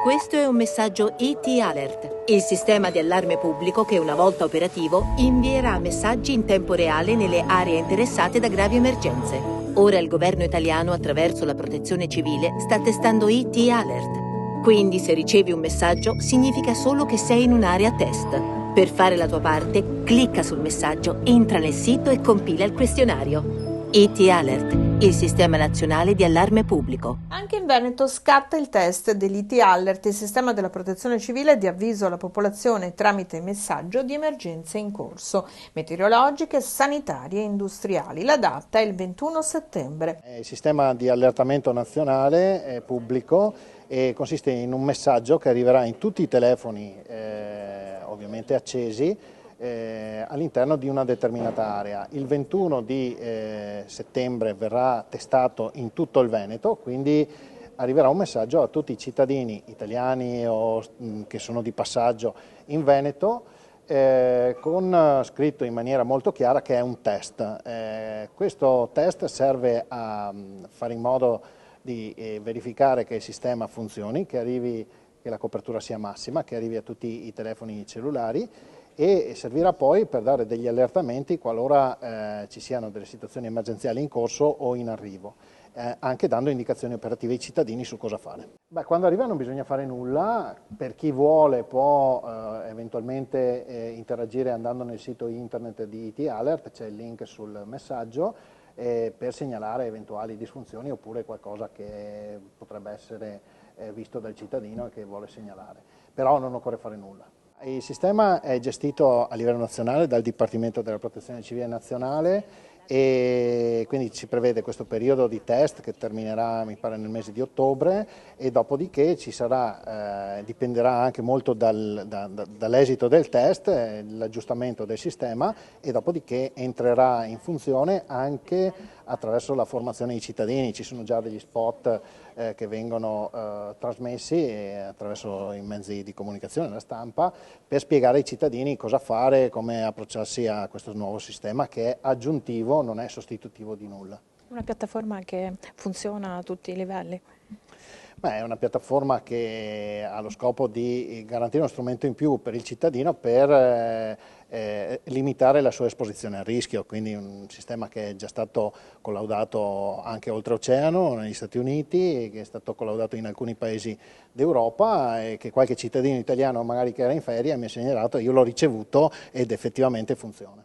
Questo è un messaggio ET Alert, il sistema di allarme pubblico che una volta operativo invierà messaggi in tempo reale nelle aree interessate da gravi emergenze. Ora il governo italiano, attraverso la Protezione Civile, sta testando ET Alert. Quindi se ricevi un messaggio significa solo che sei in un'area test. Per fare la tua parte, clicca sul messaggio, entra nel sito e compila il questionario. ET Alert, il sistema nazionale di allarme pubblico. Anche in Veneto scatta il test dell'ET Alert, il sistema della protezione civile di avviso alla popolazione tramite messaggio di emergenze in corso, meteorologiche, sanitarie e industriali. La data è il 21 settembre. Il sistema di allertamento nazionale è pubblico e consiste in un messaggio che arriverà in tutti i telefoni ovviamente accesi all'interno di una determinata area. Il 21 di settembre verrà testato in tutto il Veneto, quindi arriverà un messaggio a tutti i cittadini italiani o che sono di passaggio in Veneto con scritto in maniera molto chiara che è un test. Questo test serve a fare in modo di verificare che il sistema funzioni, che la copertura sia massima, che arrivi a tutti i telefoni cellulari, e servirà poi per dare degli allertamenti qualora ci siano delle situazioni emergenziali in corso o in arrivo, anche dando indicazioni operative ai cittadini su cosa fare. Quando arriva non bisogna fare nulla, per chi vuole può eventualmente interagire andando nel sito internet di ET Alert, c'è il link sul messaggio, per segnalare eventuali disfunzioni oppure qualcosa che potrebbe essere visto dal cittadino e che vuole segnalare, però non occorre fare nulla. Il sistema è gestito a livello nazionale dal Dipartimento della Protezione Civile Nazionale e quindi si prevede questo periodo di test che terminerà mi pare nel mese di ottobre e dopodiché ci sarà, dipenderà anche molto dall'esito del test, l'aggiustamento del sistema e dopodiché entrerà in funzione anche attraverso la formazione dei cittadini. Ci sono già degli spot che vengono trasmessi attraverso i mezzi di comunicazione, la stampa, per spiegare ai cittadini cosa fare, come approcciarsi a questo nuovo sistema che è aggiuntivo, non è sostitutivo di nulla. Una piattaforma che funziona a tutti i livelli? È una piattaforma che ha lo scopo di garantire uno strumento in più per il cittadino per limitare la sua esposizione al rischio, quindi un sistema che è già stato collaudato anche oltreoceano negli Stati Uniti, che è stato collaudato in alcuni paesi d'Europa e che qualche cittadino italiano magari che era in ferie mi ha segnalato, io l'ho ricevuto ed effettivamente funziona.